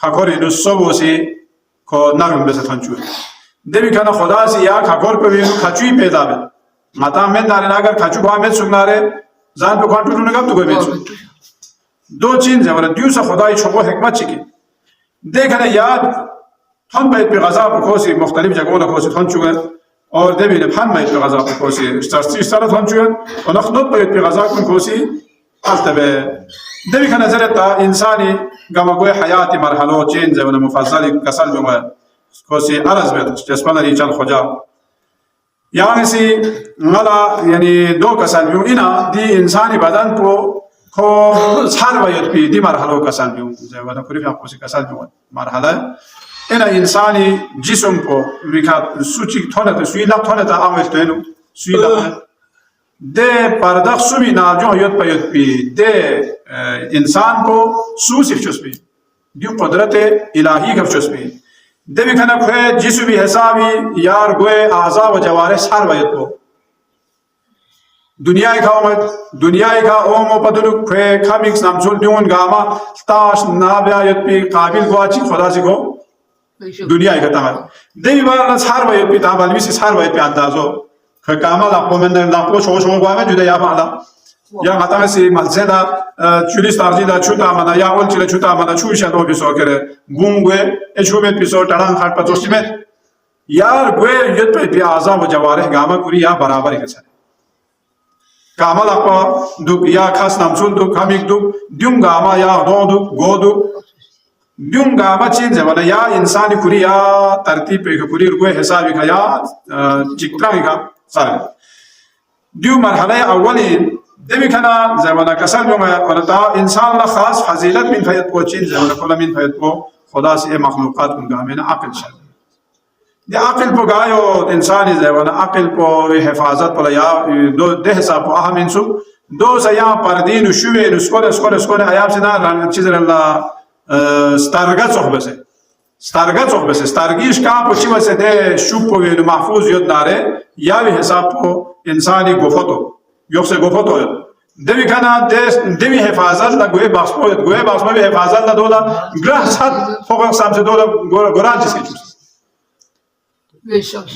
خاکور اینو صبحی که نگم بسه تانچوه دمی کنه خدا سی یا خاکور پر اینو کچوی پیدا بید ماتا من داره اگر کچو با من سوگناره زن به کنترل نگم تو گویم دو چیزه ولی دیوس خدای شما حکمت چیکی دیکنه یاد هم باید به غذا بکوسی مختلف جگه‌ها کوسی تان چوگه اور دبیره هم باید به غذا بکوسی استراتژی تان چوگه و نخنوت باید به غذا کن کوسی التبه دبی که نظرت تا انسانی گمگوی حیاتی مرحله چینزه و مفضل کسل جمعه کوسی عرض بید جسمه ریچل خجا یعنی سی ملا یعنی دو کسل بیون اینا دی انسانی بدن کو هر باید پی دی مرحله کسل بیون و نکوری فهم کوسی کسل بیون مرحله اینا انسانی جسم کو میکات سوچی تونه سوی لب تونه تا آمد تونو سوی لب ده پرداخت سوی ناجون یاد باید پی ده انسان کو سوسیف چوس پی دیو قدرت الهی کف چوس پی ده بیکنه که جسمی حسابی یار گوه اعضا و جوارح سر باید کو دنیای کا اومو پدلو که کامیکس نامچول دیون گاما تاش نابیایت پی قابل گواچی خدا سی کو دنیای کا تمام دیوی بار سر باید پی تابل میسی سر باید پی اندازو که کامل اقوام من لاپو شو گوامه جدا یا بالا یا متا سی مالزدا چولیس تارجیدا چوتا منا یا اول چله چوتا منا چوشا دو بیسو کره بونگوه اچومت بیسو تران خاط پتوشیمت یار گوه یت پی اعضا و جوارح گاما کوری یا برابر کسه کامل اقوا دو یا خاص نامچول دو کامیک دو دیوم گاما یا دو گو دو دیوم گاما چینزه ولی یا انسانی کوری یا ترتیب پی کوری گوه حسابی کا یا چیکترانی کا سال دیو مرحله اولی دمی کنا زمانه کسل بیومه ولتا انسان لا خاص فضیلت من فیت کو چیز زمانه کلا من فیت کو خدا سے مخلوقات کن گامین عقل شد دی عقل پو گایو انسانی زمانه عقل پو حفاظت پو یا دو ده حساب پو اهم انسو دو سیا پردین و شوی اسکول ایاب سنا چیز الله ستارگت صحبه سے ستارگیش کا پو چی واسه ده شوب پو محفوظ یاد داره یا به حساب پو انسانی گفتو یوکس گفتو دمی کنا دمی حفاظت لا گوی باخمو به حفاظت لا دولا گراه صد فوق سمت دولا گورال چیزی چوس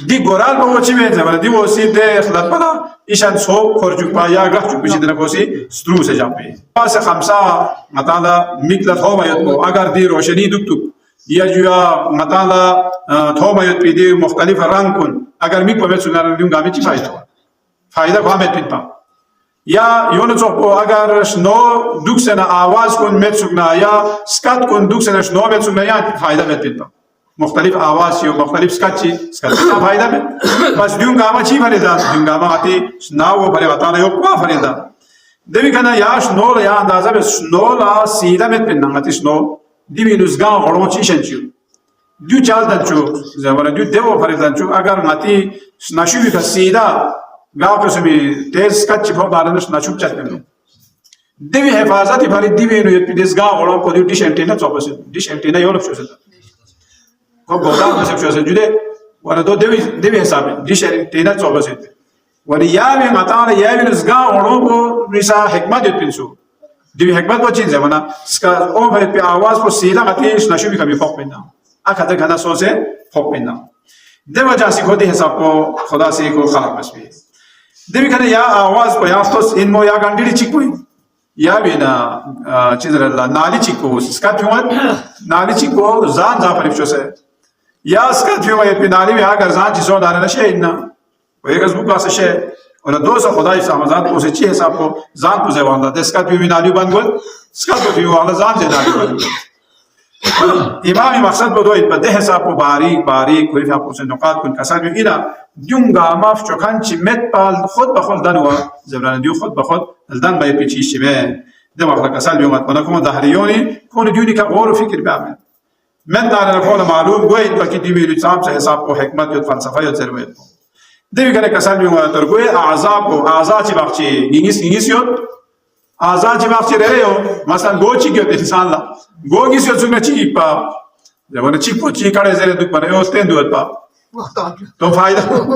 دی گورال با چی میزه ولی دی وسی ده اخلاق بنا ایشان سو خورجوک پا یا گراه چوک بیشی دنه کوسی سترو سے جامپی پاس خمسا مطالا میکلت ہو باید کو اگر دی روشنی دکتو یا جویا مطالا تو باید پی دی مختلف رنگ کن اگر میک پاید سنگر دیون گامی چی فایده کو همت پید پا یا یون چوکو اگر شنو دوکسن آواز کن مت سگنا یا سکات کن دوکسن شنو مت سگنا یا فایده مت پید پا مختلف آواز یا مختلف سکات فایده مت بس دیون گاما چی فریدا دیون گاما آتی شناو بری وطانه یو کو فریدا دمی کنه یا شنو یا اندازه به شنو لا سیده مت پید نغتی شنو دیوی نزگان غرو چی شنچیو دیو چال دنچو زمانه دیو دیو فریدان چو اگر نغتی نشوی که سیده گاو قسمی تیز کچی پا بارنش نشوب چت کنو دیوی حفاظتی باری دیوی نو یت پیدیز گاو غلام کو دیو دیش انتینا چوبسید دیش انتینا یولف شوسید کو گودام نسب شوسید جوده ولی دو دیوی حسابی دیش انتینا چوبسید ولی یاوی مطالع یاوی نز گاو غلام کو ریسا حکمت یت پینسو دیوی حکمت با چین زمانا سکا او باید پی آواز کو سیدا قطیش نشوبی کمی فوق پینا اکتر کنا سوسه فوق پینا دیو جاسی خودی حساب کو خدا سی کو خلق بسبی دیوی کنه یا آواز کو یا توس این مو یا گندیری چیکوی یا بینا چیز الله نالی چیکو سکات پیوان نالی چیکو زان فریب شوسه یا سکات پیوان یت نالی یا اگر زان چیزو داره نشه اینا و یک از بوکاس شه ولا دوسا خدای سامزات کو چی حساب کو زان کو زوان ده سکات پیوان نالی بنگول سکات پیوان زان جه نالی بنگول امامی مقصد بدوید بده حساب کو باریک کوئی فهم کو نقاط کن کسان اینا دیونگا ماف چوکان چی مت پال خود بخود دنوا زبران دیو خود بخود الدن بای پیچی شبه دماغ کسان بیومد منکم دهریونی کون دیونی که غور و فکر بیامد من دارن کول معلوم گوید وقتی دیوی لطام چه حساب کو حکمت یا فلسفه یا ضرورت دیوی کنه کسان بیومد تر گوی اعضا چی بخشی گینگیس یود اعضا چی بخشی رهیو مثلا گو چی گیوت انسان لا گو گیس یود سوگنا چی پا زبان چی پو چی کاره زره دک بره اوستن دوت پا تو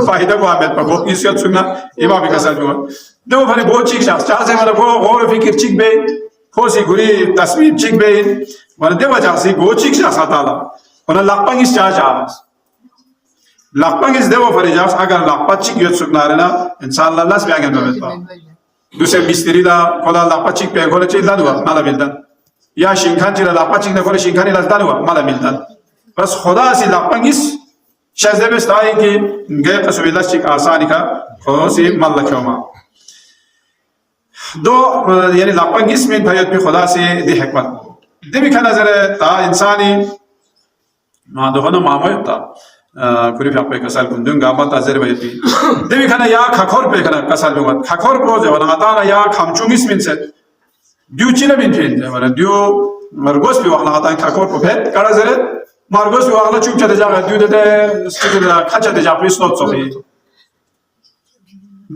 فایده کو آمد پا گو گیس یود سوگنا ایما بی کسان بیومد دو فری گو چی شخص چه زمان گو غور فکر چی بی خوشی گوری تصمیم چیک بین و دیو جاسی گوچیک جاس تعالی و لقپنگیس جاس لقپنگیس دیو فریجاس اگر لقپت چیک یوت سکنارنا انسان لاس بیاگن بمتا دوسر بیستری دا کلا لقپت چیک پیگوله چی لادوا مالا میلدن یا شینکان چی لقپت چیک نکوله شینکانی لاس دادوا مالا میلدن بس خدا سی لقپنگیس شازده بستایی که گه قسمی لاس چیک آسانی کا خوشی مالکیوما دو یعنی لقپنگیس من پیاد بی خدا سی دی حکمت دی بھی کھانا ذرا تا انسانی ما دوغنو ماموی تا کوری فیاق پی کسال کندون گامت ازر باید بی دی بھی کھانا یا کھکور پی کھانا کسال بیومد کھکور پروزه و نغتانا یا کھمچونگیس من سے دیو چینا من پین جا دیو مرگوز بی وقت نغتان کھکور پو پید کارا ذرا مرگوز بی وقت چوب چا دیجا دیو دیده کھچا دیجا پریس نوت سو بی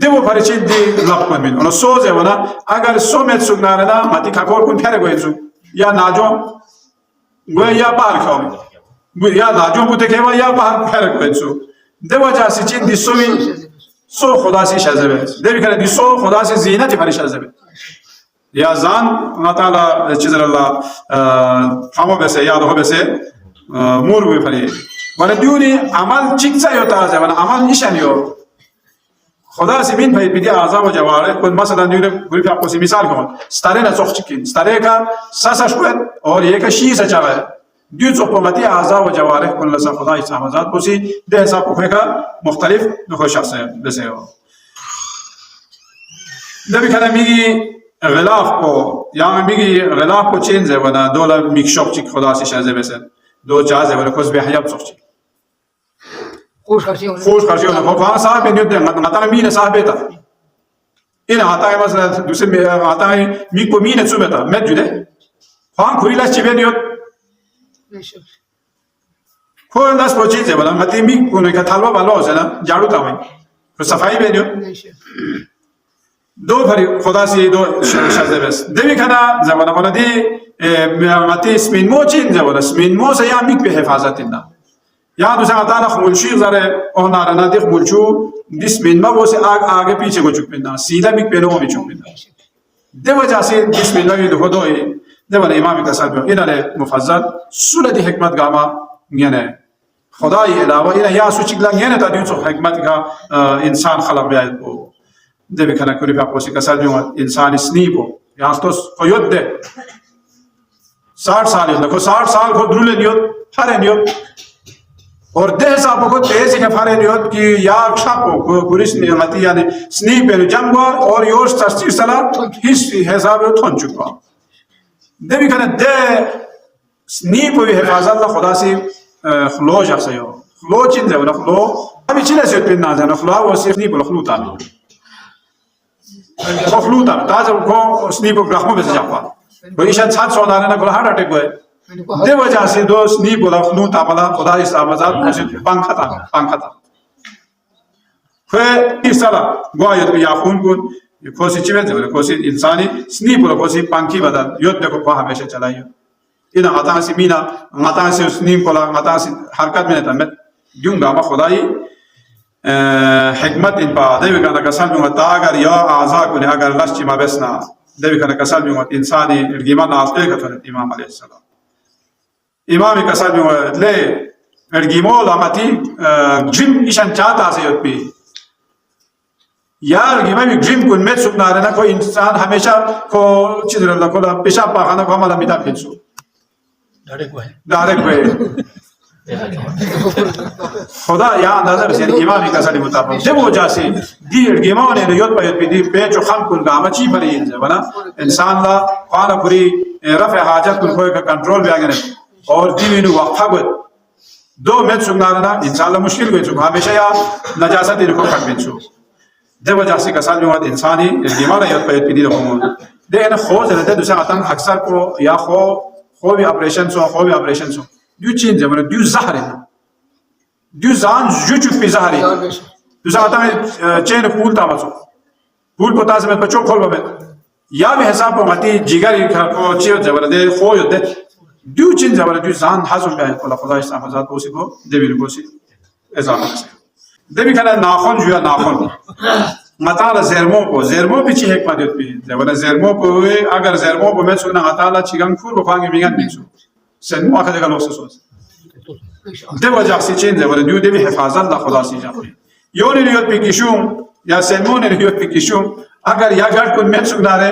دیو پریچی دی لقپن بین اونا سوزه ونا اگر سومت سکنارنا ماتی کھکور کن پھر گوید سو یا ناجو گویا یا بار کھاوی یا ناجو بوده که و یا بار پھر گوید سو دیو جاسی چین دی سوی سو خدا سی شازبه دیو کنه دی سو خدا سی زینتی پری شازبه یا زان اللہ تعالی چیزر اللہ فامو بسه یادو ہو بسه مور بی پری ولی دیونی عمل چیکسا یو تازه ولی عمل نیشن یو خدا سی مین پای پیدی اعضا و جواره کن مثلا دیونه گوری فیاق کوسی مثال کن ستاره نسخ چکین ستاره کا ساسش کوید اور یک شیسه چاوه دیو صحبتی اعضا و جواره کن لسا خدا ایسا مزاد کوسی ده حساب کوفه کا مختلف نخوی شخص بسه ہو دبی کنه میگی غلاف کو یا میگی غلاف کو چینزه ونا دولا میکشوک چک خدا سی شازه بسه دو جازه ونا کس به حیاب سخ چک خوش خرچی ہونا وہاں صاحب نیو دے غتا مین صاحب تا این غتا مثلا دوسے غتا می کو مین څو متا مت جده وہاں خوریلا چی به نیو کو انداز پوچی ځه ولا متی می کو نه کتالوا بالو زنا جاڑو تا وای تو صفائی به نیو دو بھری خدا سی دو شازه بس دیوی کنا زمانہ ولا دی متی اسمین مو چین ځه ولا اسمین مو سے یا میک به حفاظت نه یا دوسرا عطانا خمولشی ذره اون نارنا دیخ مولشو دیس بین ما واسه آگه پیچه کو چوک بیننا سیدا میک بینو می چوک بیننا ده وجه سے دیس بین ما یه دو دوی ده ولی امام کسال بیو اینا له مفضل سوره دی حکمت گاما میانه خدای علاوه اینا یا سو چیکلا میانه تا دیو سو حکمت کا انسان خلق بیاید کو ده بکنه کوری پاپوسی کسال بیو انسان سنیبو یا تو قیود ده 60 سال نکو 60 سال کو درول نیوت هر نیوت اور ده حساب کو تیزی که فاره نیود که یا شاپو گوریش نیمتی یعنی سنی پر جمع اور یوش تشتیر سلا هیچ حساب تون چکا ده بیکنه ده سنی پوی حفاظت لا خدا سی خلو جاکسه یو خلو چین ده ونا خلو همی چی نسید پین نازه خلو و سی سنی پو خلو تامی خلو تامی تازه کو سنی پو گرخمو بسی جاپا و ایشان چند سوناره نا کلا هارت اٹیک ہوئے ده وجه سے دوست نی بولا خنو تابلا خدا اس آمازاد موسید پانکھتا خواه ایسالا گواه یاد یا خون کن کوسی چی بیده کوسی انسانی سنی بولا کوسی پانکی بدن یاد دکو پا همیشه چلائیو اینا غطا سی مینا غطا سی سنی بولا غطا سی حرکت میں نتامت دیونگا ما خدای حکمت ان پا دیوی کانا کسال بیونگا تا اگر یا اعضا کنی اگر لشچی ما بسنا دیوی کانا کسال بیونگا انسانی ارگیمان آفته کتونت امام علیه السلام امام کسال بیونگا لے ارگیمو لامتی جم ایشان چاہتا سے یود پی یا ارگیمو جم کن مت سکنا رہنا کوئی انسان ہمیشہ کو چیز رہا کولا پیشاب پاخانا کو ہمارا میتا پھنسو دارک ہوئے خدا یا اندازه بسیاری امامی کسالی مطابق جب وہ جاسی دی ارگیمو نے یود پا یود پی دی پیچو خم کن گا اما چی بری انزه ونا انسان لا خوانا پوری رفع حاجت کن کوئی کا کنٹرول بھی آگنے اور دیوینو وقفہ گوید دو مت سکنارنا انسان لا مشکل گوید سو ہمیشہ یا نجاست انکو کھٹ بینسو دے وجہ سے کسال بیواد انسانی ارگیمانا یود پا یود پی دی رکھوں دے انا خوز رہتے دوسرا قطن اکثر کو یا خوبی آپریشن سو دیو چین زمانه دیو زهره دیو زان جو چوک پی زهره دیو زان آتا چین پول تامسو پول پتا سمت بچو کھول بمت یا بھی حساب پا ماتی جیگری کو چیو زمانه ده خویو ده دیو چین زمانه دیو زان حضم بیاید کلا خدا اسلام حضاد بوسی کو دیویل بوسی ازامه نسی دیوی کنه ناخون جویا ناخون ngata zermo pichi hikmat yot pi zebana zermo po agar zermo po met sugna ngata chigang khur ko khangi mingan bichu sen mo akha jaga losa sos dewa jaksi chen zebana du devi hifazat la khuda si jafi yoni yot pi kishum ya sen mo ne yot pi kishum agar ya gar kun met sugna re